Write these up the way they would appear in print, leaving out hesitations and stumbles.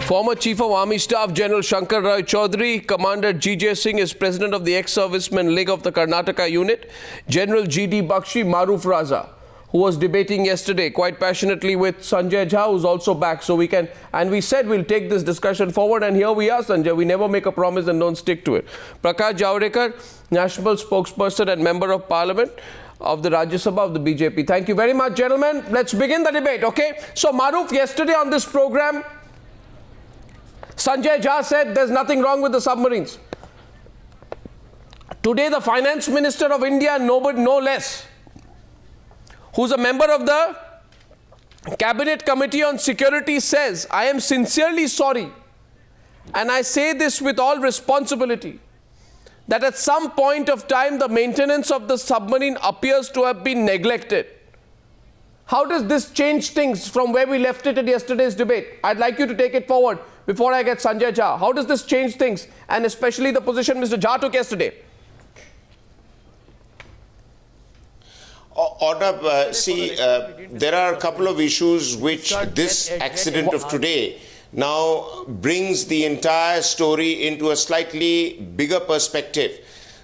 Former Chief of Army Staff General Shankar Rai Chaudhary, Commander G.J. Singh is President of the Ex-Servicemen League of the Karnataka Unit, General G.D. Bakshi, Maruf Raza, who was debating yesterday quite passionately with Sanjay Jha, who's also back. So we said we'll take this discussion forward, and here we are, Sanjay. We never make a promise and don't stick to it. Prakash Javadekar, National Spokesperson and Member of Parliament of the Rajya Sabha of the BJP. Thank you very much, gentlemen. Let's begin the debate, okay? So Maruf, yesterday on this program, Sanjay Jha said there's nothing wrong with the submarines. Today, the Finance Minister of India, no less, who's a member of the Cabinet Committee on Security, says, I am sincerely sorry, and I say this with all responsibility, that at some point of time, the maintenance of the submarine appears to have been neglected. How does this change things from where we left it in yesterday's debate? I'd like you to take it forward before I get Sanjay Jha. How does this change things, and especially the position Mr. Jha took yesterday? There are a couple of issues which this accident of today now brings the entire story into a slightly bigger perspective.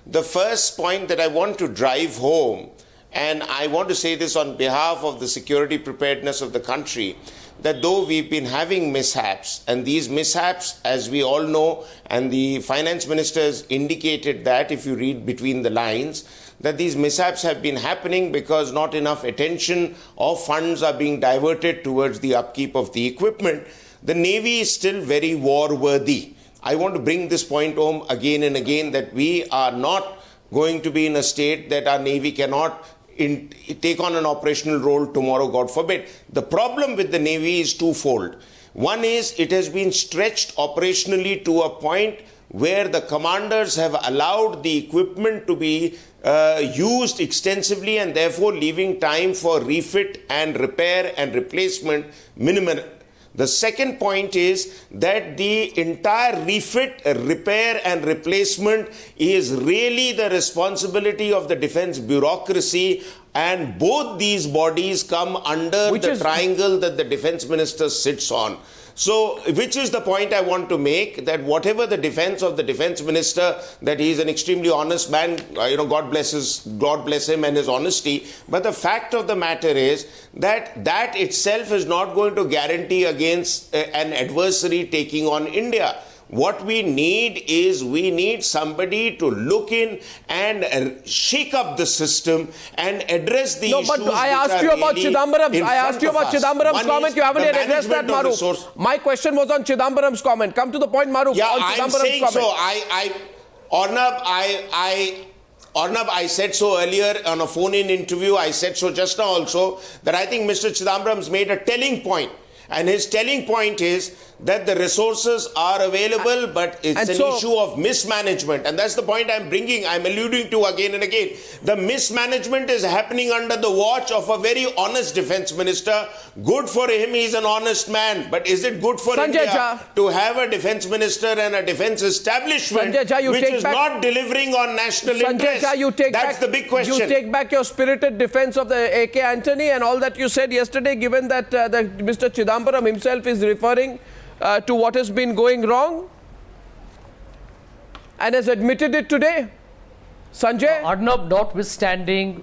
The first point that I want to drive home, and I want to say this on behalf of the security preparedness of the country, that though we've been having mishaps, and these mishaps, as we all know, and the finance minister has indicated that if you read between the lines, that these mishaps have been happening because not enough attention or funds are being diverted towards the upkeep of the equipment. The Navy is still very war-worthy. I want to bring this point home again and again, that we are not going to be in a state that our Navy cannot take on an operational role tomorrow, God forbid. The problem with the Navy is twofold. One is it has been stretched operationally to a point where the commanders have allowed the equipment to be used extensively, and therefore leaving time for refit and repair and replacement minimal. The second point is that the entire refit, repair and replacement is really the responsibility of the defense bureaucracy, and both these bodies come under the triangle that the defense minister sits on. So, which is the point I want to make, that whatever the defense of the defense minister, that he is an extremely honest man, God bless him and his honesty. But the fact of the matter is that that itself is not going to guarantee against an adversary taking on India. What we need is, we need somebody to look in and shake up the system and address the issues. No, but I asked you about Chidambaram. I asked you about Chidambaram's comment. You haven't yet addressed that, Maruf. My question was on Chidambaram's comment. Come to the point, Maruf. Yeah, I'm saying so. Arnab, I said so earlier on a phone-in interview. I said so just now also, that I think Mr. Chidambaram's made a telling point. And his telling point is that the resources are available, but it's an issue of mismanagement. And that's the point I'm alluding to again and again. The mismanagement is happening under the watch of a very honest defense minister. Good for him, he's an honest man. But is it good for India to have a defense minister and a defense establishment which is not delivering on national interest? That's the big question. You take back your spirited defense of the A.K. Antony and all that you said yesterday, given that Mr. Chidambaram himself is referring to what has been going wrong and has admitted it today. Sanjay? Arnab, notwithstanding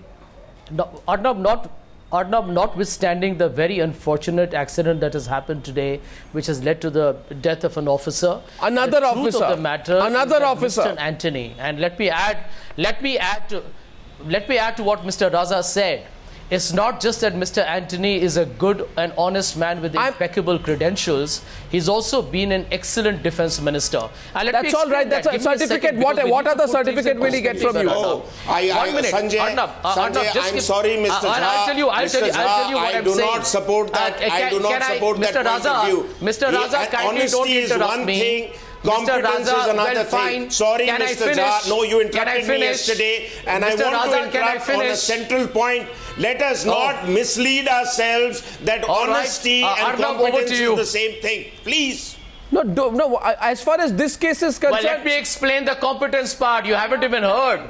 the very unfortunate accident that has happened today, which has led to the death of an officer. Another officer. Of the matter Another officer. Mr. Antony. And let me add to what Mr. Raza said. It's not just that Mr. Antony is a good and honest man with impeccable credentials. He's also been an excellent defense minister. That's all right. That's a certificate. What other certificate will he get from you? Sanjay, I'm sorry, Mr. Jha. I'll tell you what I'm saying. I do not support that. I do not support that point of view. Mr. Raza, kindly don't interrupt me. Competence is another thing. Sorry, Mr. Jha. No, you interrupted me yesterday, and I want to interrupt on a central point. Let us not mislead ourselves that honesty and competence is the same thing. Please. No. As far as this case is concerned, Well, let me explain the competence part. You haven't even heard.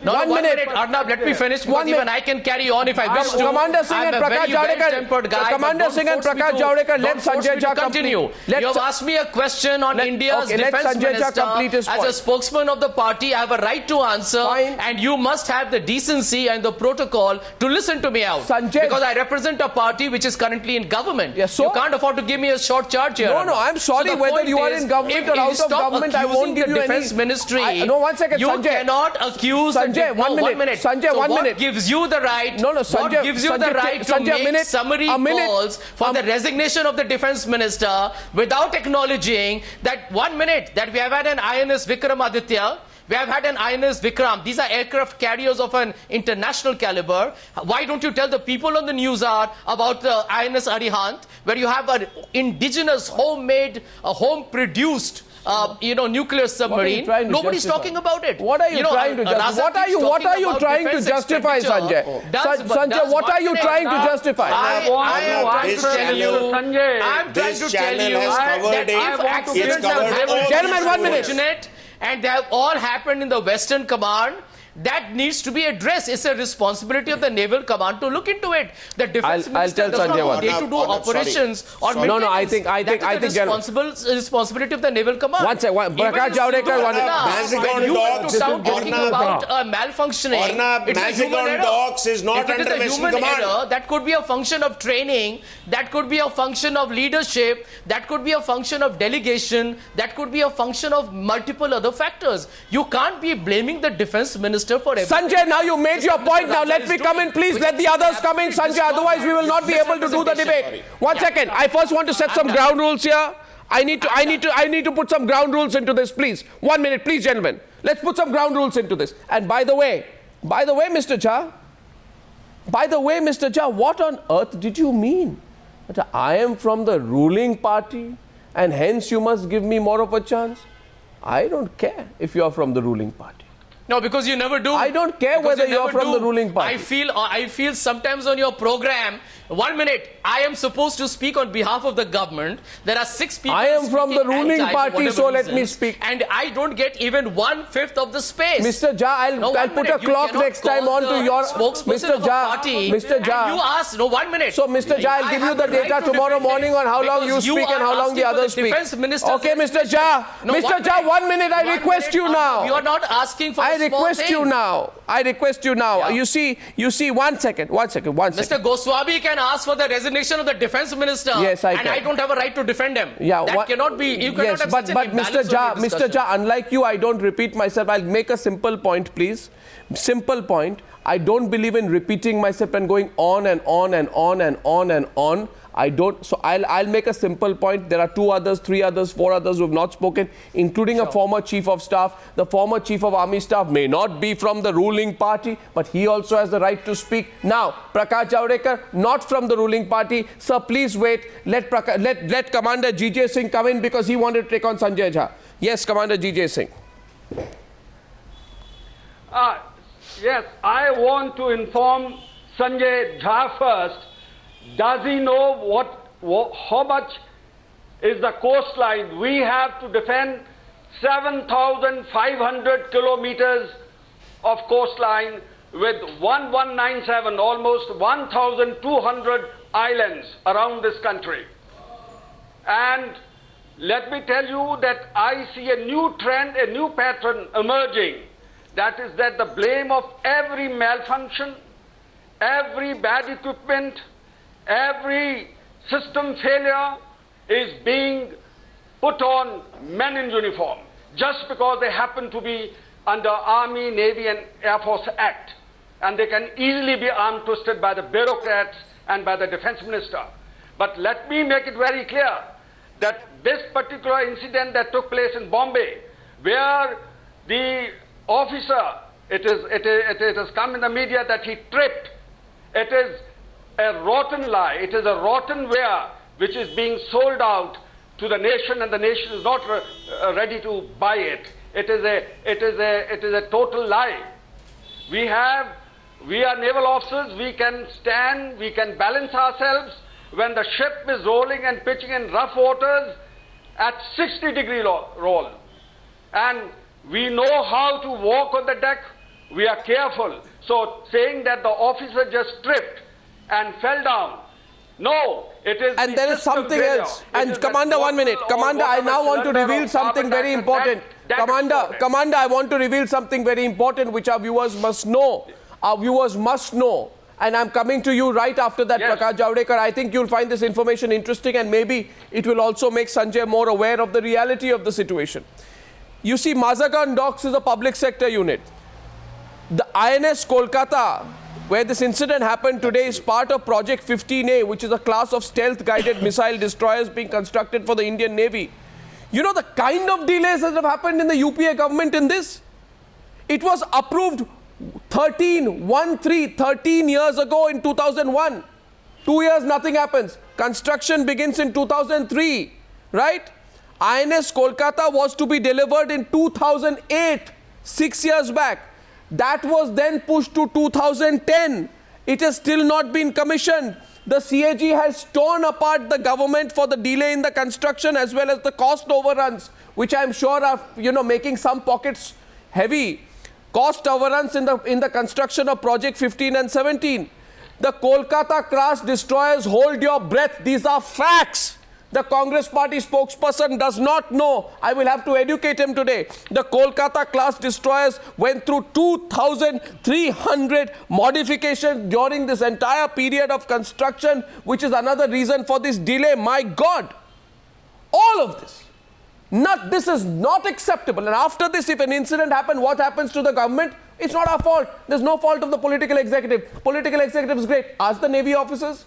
No, One minute. Arnab, let me finish because 1 even minute. I can carry on if I wish to. Commander Singh I'm and a Prakash very Javadekar. well-tempered guy. Commander but don't Singh and force me Prakash to- Javadekar, let don't force Sanjay me Jha to continue. complete. You have asked me a question on India's okay, let defense Sanjay Jha minister. complete his As a point. spokesman of the party, I have a right to answer. Fine. And you must have the decency and the protocol to listen to me out. Sanjay- Because I represent a party which is currently in government. Yes, so? You can't afford to give me a short charge here. No, I'm sorry, So the whether point you are is, in government if or you out of stop government, I won't accusing give the you any... defense ministry. No, 1 second, You Sanjay. cannot accuse Sanjay, the 1 minute. 1 minute. Sanjay, So 1 what minute. gives you the right? No, Sanjay, what gives you the Sanjay, right to Sanjay, a make minute, summary a minute. calls for the resignation of the defense minister without acknowledging that 1 minute that we have had an INS Vikramaditya? We have had an INS Vikram. These are aircraft carriers of an international caliber. Why don't you tell the people on the news hour about the INS Arihant, where you have an indigenous, homemade, home-produced nuclear submarine? trying to Nobody's justify? talking about it. What are you trying to justify? Raza What are keeps you talking about trying to defense justify, expenditure. Sanjay? Does Sanjay, what are you trying to justify? I am trying to tell you. Sanjay, I'm trying this to tell channel you has covered that it. if It's accidents have covered happened, all Gentlemen, 1 minute. unfortunate, and they have all happened in the Western Command. That needs to be addressed. It's a responsibility of the Naval Command to look into it. The defense I'll minister tell does Sanjay not one. get to do Arnab, sorry. operations or Sorry. No, I maintenance. think- That is the responsibility of the Naval Command. One second, Even Prakash in Javadekar, one- Mazagon when you went dogs, to town talking Arnab, about malfunctioning, Arnab, it's a human Mazagon error. dogs is not If it under is a Western human Command. error, that could be a function of training, that could be a function of leadership, that could be a function of delegation, that could be a function of multiple other factors. You can't be blaming the defense minister for everything. Sanjay, now you made your point. Now Raza let is me come in, doing, please. which Let is the others come in, absolutely Sanjay. Otherwise, we will not be able to do the debate. Sorry. 1 second. I first want to set some ground rules here. I need to put some ground rules into this, please. 1 minute, please, gentlemen. Let's put some ground rules into this. And by the way, Mr. Jha, what on earth did you mean? That I am from the ruling party and hence you must give me more of a chance? I don't care if you are from the ruling party. No, because you never do. I don't care Because whether you you're never from do. the ruling party. I feel sometimes on your program, 1 minute, I am supposed to speak on behalf of the government. There are 6 people. I am from the speaking ruling anti for party, whatever so let me reasons, speak. And I don't get even 1/5 of the space. Mr. Jha, No, I'll 1 put a minute. You clock cannot next time call on to the your... spokesperson Mr. of a Jha, party, Mr. Jha. and you ask, no, 1 minute. So, Mr. Jha, I'll give you have the right data to tomorrow defend it morning on how long you because speak and are how long the asking for others speak. defense minister's Okay, Mr. Jha. No, Mr. 1 Jha, minute. 1 minute. I 1 request you minute. now. You are not asking for I a small request you thing. now. I request you now. Yeah. You see, 1 second. Mr. Goswami can ask for the resignation of the defense minister. Yes, I and can. I don't have a right to defend him. Yeah, that cannot be. You cannot yes, have but such an Mr. imbalance on your Mr. discussion. Jha, unlike you, I don't repeat myself. I'll make a simple point, please. Simple point. I don't believe in repeating myself and going on and on and on and on and on. I don't. So I'll make a simple point. There are 2 others, 3 others, 4 others who have not spoken, including a former chief of staff. The former chief of army staff may not be from the ruling party, but he also has the right to speak. Now, Prakash Javadekar, not from the ruling party. Sir, please wait. Let Commander GJ Singh come in because he wanted to take on Sanjay Jha. Yes, Commander GJ Singh. Yes, I want to inform Sanjay Jha first. Does he know how much is the coastline? We have to defend 7,500 kilometers of coastline with 1197, almost 1,200 islands around this country. And let me tell you that I see a new trend, a new pattern emerging. That is that the blame of every malfunction, every bad equipment, every system failure is being put on men in uniform just because they happen to be under Army, Navy and Air Force Act, and they can easily be arm twisted by the bureaucrats and by the defense minister. But let me make it very clear that this particular incident that took place in Bombay, where the officer, it has come in the media that he tripped, it is a rotten lie. It is a rotten ware which is being sold out to the nation, and the nation is not ready to buy it. It is a total lie. We are naval officers. We can stand. We can balance ourselves when the ship is rolling and pitching in rough waters, at 60-degree roll. And we know how to walk on the deck. We are careful. So saying that the officer just tripped and fell down, no, it is. And there is something else. And Commander, 1 minute. Commander, I now want to reveal something very important. Commander, I want to reveal something very important which our viewers must know. Our viewers must know. And I'm coming to you right after that, yes. Prakash Javadekar. I think you'll find this information interesting, and maybe it will also make Sanjay more aware of the reality of the situation. You see, Mazagan Docks is a public sector unit. The INS Kolkata, where this incident happened today, is part of Project 15A, which is a class of stealth-guided missile destroyers being constructed for the Indian Navy. You know the kind of delays that have happened in the UPA government in this? It was approved 13 years ago in 2001. 2 years, nothing happens. Construction begins in 2003, right? INS Kolkata was to be delivered in 2008, 6 years back. That was then pushed to 2010. It has still not been commissioned. The CAG has torn apart the government for the delay in the construction as well as the cost overruns, which I'm sure are, making some pockets heavy. Cost overruns in the construction of Project 15 and 17. The Kolkata class destroyers, hold your breath. These are facts. The Congress party spokesperson does not know. I will have to educate him today. The Kolkata class destroyers went through 2,300 modifications during this entire period of construction, which is another reason for this delay. My God, all of this. This is not acceptable. And after this, if an incident happens, what happens to the government? It's not our fault. There's no fault of the political executive. Political executive is great. Ask the Navy officers.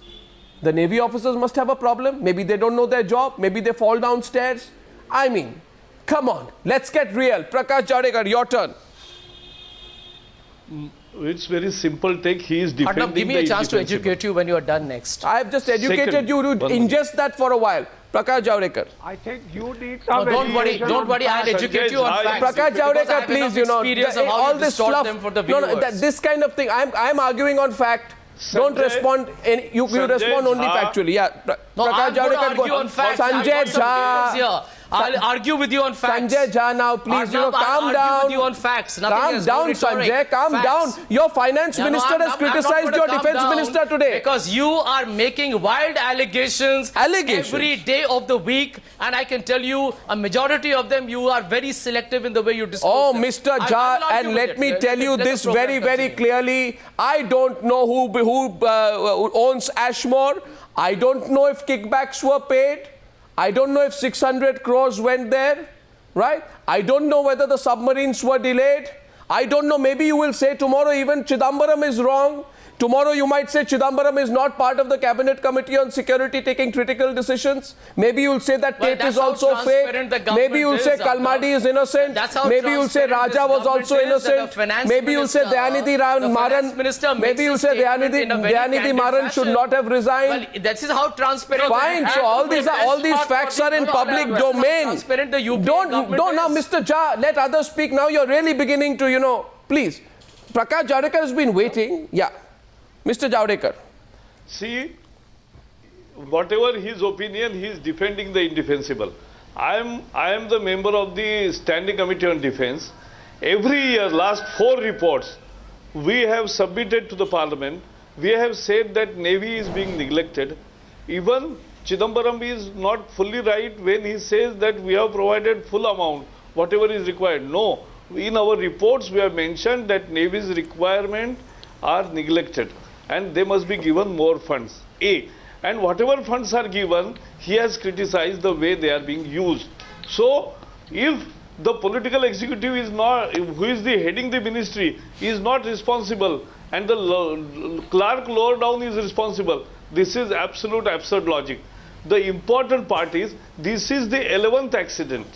The Navy officers must have a problem. Maybe they don't know their job. Maybe they fall downstairs. I mean, come on. Let's get real. Prakash Javadekar, your turn. It's very simple take. He is defending Arnab, give me a chance to educate you when you are done next. I have just educated you to ingest that for a while. Prakash Javadekar. I think you need some. No, don't worry. I'll educate you on facts. Prakash Javadekar, please, all this fluff. This kind of thing. I'm arguing on fact. Don't respond. You respond only factually. Yeah. Prakash Javadekar, argue on facts. Sanjay Jha. I'll argue with you on facts. Sanjay Jha, now please, calm down. I'll argue with you on facts. Calm down, Sanjay. Calm down. Your finance minister has criticized your defense minister today. Because you are making wild allegations every day of the week. And I can tell you, a majority of them, you are very selective in the way you disclose them. Mr. Jha, and let me tell you this very, very clearly. I don't know who owns Ashmore. I don't know if kickbacks were paid. I don't know if 600 crores went there, right? I don't know whether the submarines were delayed. I don't know. Maybe you will say tomorrow even Chidambaram is wrong. Tomorrow you might say Chidambaram is not part of the Cabinet Committee on Security taking critical decisions. Maybe you'll say that tape is also fake. Maybe you'll say Kalmadi is innocent. Maybe you'll say Raja was also innocent. Maybe you'll say Dayanidhi Maran. Maybe you'll say Dayanidhi Maran should not have resigned. Well, that is how transparent. Fine. So all these facts are in public domain. Don't now, Mr. Jha, let others speak. Now you're really beginning to, please. Prakash Javadekar has been waiting. Yeah. Mr. Javadekar. See, whatever his opinion, he is defending the indefensible. I am the member of the Standing Committee on Defence. Every year, last 4 reports, we have submitted to the Parliament. We have said that Navy is being neglected. Even Chidambaram is not fully right when he says that we have provided full amount, whatever is required. No, in our reports we have mentioned that Navy's requirement are neglected and they must be given more funds. And whatever funds are given, he has criticized the way they are being used. So, if the political executive is not, who is heading the ministry, is not responsible and the clerk lower down is responsible, this is absolute absurd logic. The important part is, this is the 11th accident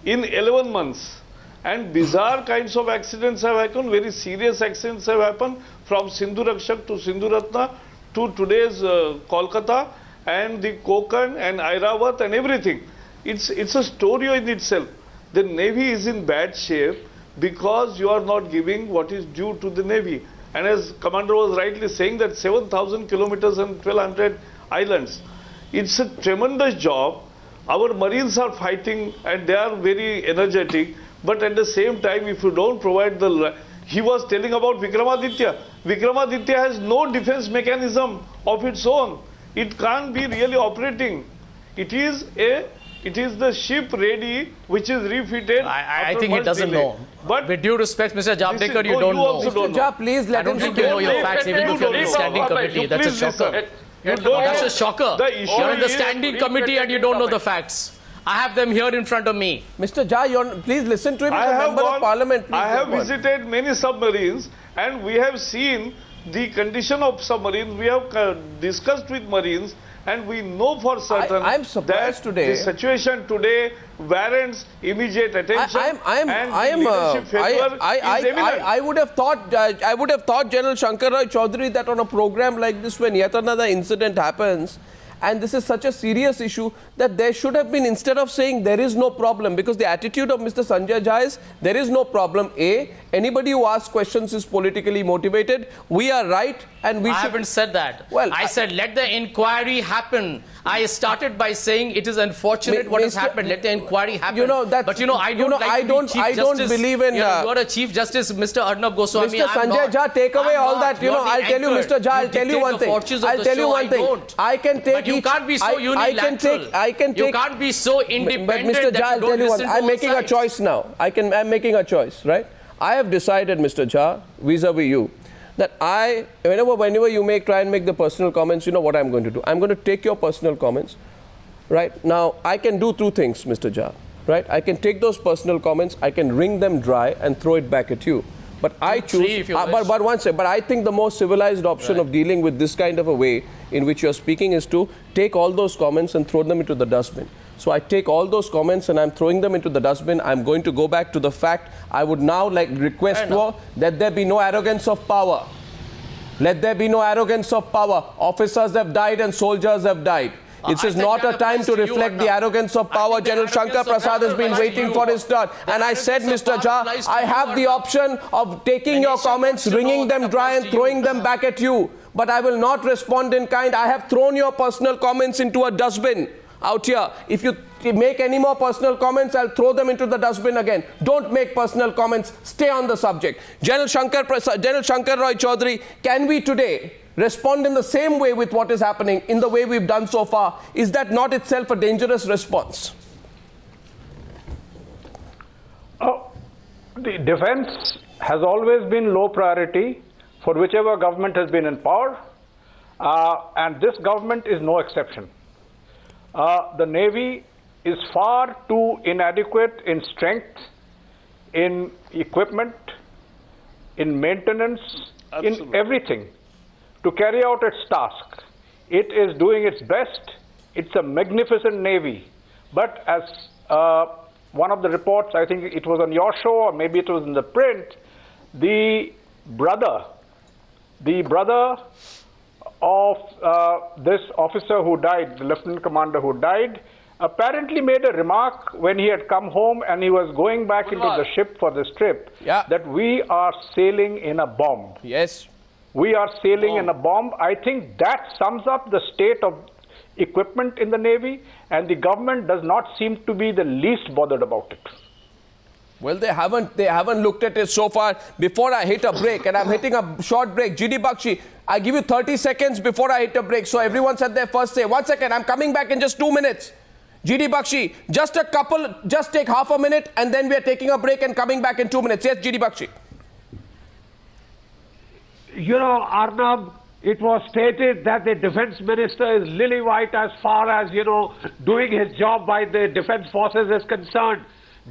in 11 months. And bizarre kinds of accidents have happened, very serious accidents have happened, from Sindhu Rakshak to Sindhu Ratna to today's Kolkata and the Konkan and Airawat and everything. It's a story in itself. The Navy is in bad shape because you are not giving what is due to the Navy. And as Commander was rightly saying, that 7,000 kilometers and 1,200 islands. It's a tremendous job. Our Marines are fighting and they are very energetic, but at the same time, if you don't provide the... He was telling about Vikramaditya. Vikramaditya has no defense mechanism of its own. It can't be really operating. It is the ship ready, which is refitted. I think he doesn't know. But with due respect, Mr. Javadekar, you don't know. Also don't know. Mr. Jha, please let I him don't think speak. you know your facts, even if you're in the standing committee. That's a shocker. That's a shocker. You're in the standing committee and you don't know the facts. I have them here in front of me. Mr. Jha, please listen to him. He's a member of parliament. Please I have go on. visited many submarines and we have seen the condition of submarines. We have discussed with Marines and we know for certain I'm surprised that today. the situation today warrants immediate attention I would have thought General Shankar Roy Chaudhary that on a program like this, when yet another incident happens, and this is such a serious issue, that there should have been, instead of saying there is no problem, because the attitude of Mr. Sanjay Jha is there is no problem. Anybody who asks questions is politically motivated. We are right, and we I haven't said that. Well, I said let the inquiry happen. I started by saying it is unfortunate what has happened. Let the inquiry happen. You know that. But I don't believe in. You're a Chief Justice, Mr. Arnab Goswami. Mr. Sanjay Jha, take away all that. I'll tell you, Mr. Jha. I'll tell you one thing. I'll tell you one thing. I can take. But you can't be so unilateral. I can take. You can't be so independent. But Mr. Jha, I'll tell you one. I'm making a choice now. I'm making a choice, right? I have decided, Mr. Jha, vis-a-vis you, that whenever you try and make the personal comments, you know what I'm going to do. I'm going to take your personal comments, right? Now, I can do two things, Mr. Jha, right? I can take those personal comments, I can wring them dry and throw it back at you. But I choose, but one second, but I think the most civilized option of dealing with this kind of a way in which you're speaking is to take all those comments and throw them into the dustbin. So I take all those comments and I'm throwing them into the dustbin. I'm going to go back to the fact. I would now request that there be no arrogance of power. Let there be no arrogance of power. Officers have died and soldiers have died. This is not a time to reflect the arrogance of power. General Shankar Prasad has been waiting for his turn. And I said, Mr. Jha, I have the option of taking your comments, wringing them dry and throwing them back at you. But I will not respond in kind. I have thrown your personal comments into a dustbin out here. If you make any more personal comments, I'll throw them into the dustbin again. Don't make personal comments. Stay on the subject. General Shankar Roy Chaudhary, can we today respond in the same way with what is happening, in the way we've done so far? Is that not itself a dangerous response? The defense has always been low priority for whichever government has been in power, and this government is no exception. The Navy is far too inadequate in strength, in equipment, in maintenance, in everything to carry out its task. It is doing its best. It's a magnificent Navy. But as one of the reports, I think it was on your show or maybe it was in the print, the brother of this officer who died, the lieutenant commander who died, apparently made a remark when he had come home and he was going back into the ship for this trip, that we are sailing in a bomb. Yes. We are sailing in a bomb. I think that sums up the state of equipment in the Navy, and the government does not seem to be the least bothered about it. Well, they haven't looked at it so far. Before I hit a break, and I'm hitting a short break, GD Bakshi, I give you 30 seconds before I hit a break, so everyone's at their first say. 1 second, I'm coming back in just 2 minutes. GD Bakshi, just take half a minute, and then we are taking a break and coming back in 2 minutes. Yes, GD Bakshi. Arnab, it was stated that the defense minister is lily white as far as, doing his job by the defense forces is concerned.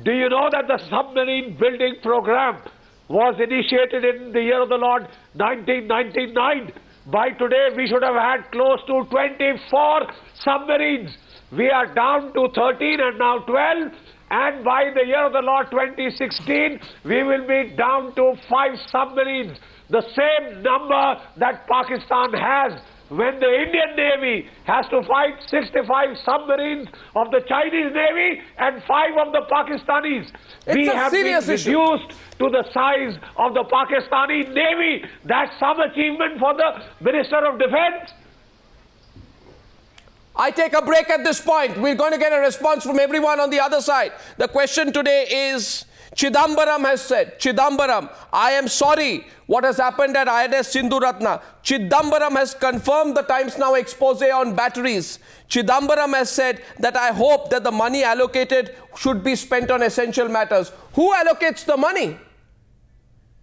Do you know that the submarine building program was initiated in the year of the Lord 1999? By today, we should have had close to 24 submarines. We are down to 13 and now 12. And by the year of the Lord 2016, we will be down to 5 submarines. The same number that Pakistan has. When the Indian Navy has to fight 65 submarines of the Chinese Navy and 5 of the Pakistanis. We have been reduced to the size of the Pakistani Navy. That's some achievement for the Minister of Defense. I take a break at this point. We're going to get a response from everyone on the other side. The question today is, Chidambaram has said, Chidambaram, I am sorry what has happened at INS Sindhuratna. Chidambaram has confirmed the Times Now expose on batteries. Chidambaram has said that I hope that the money allocated should be spent on essential matters. Who allocates the money?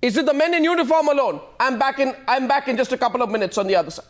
Is it the men in uniform alone? I'm back in just a couple of minutes on the other side.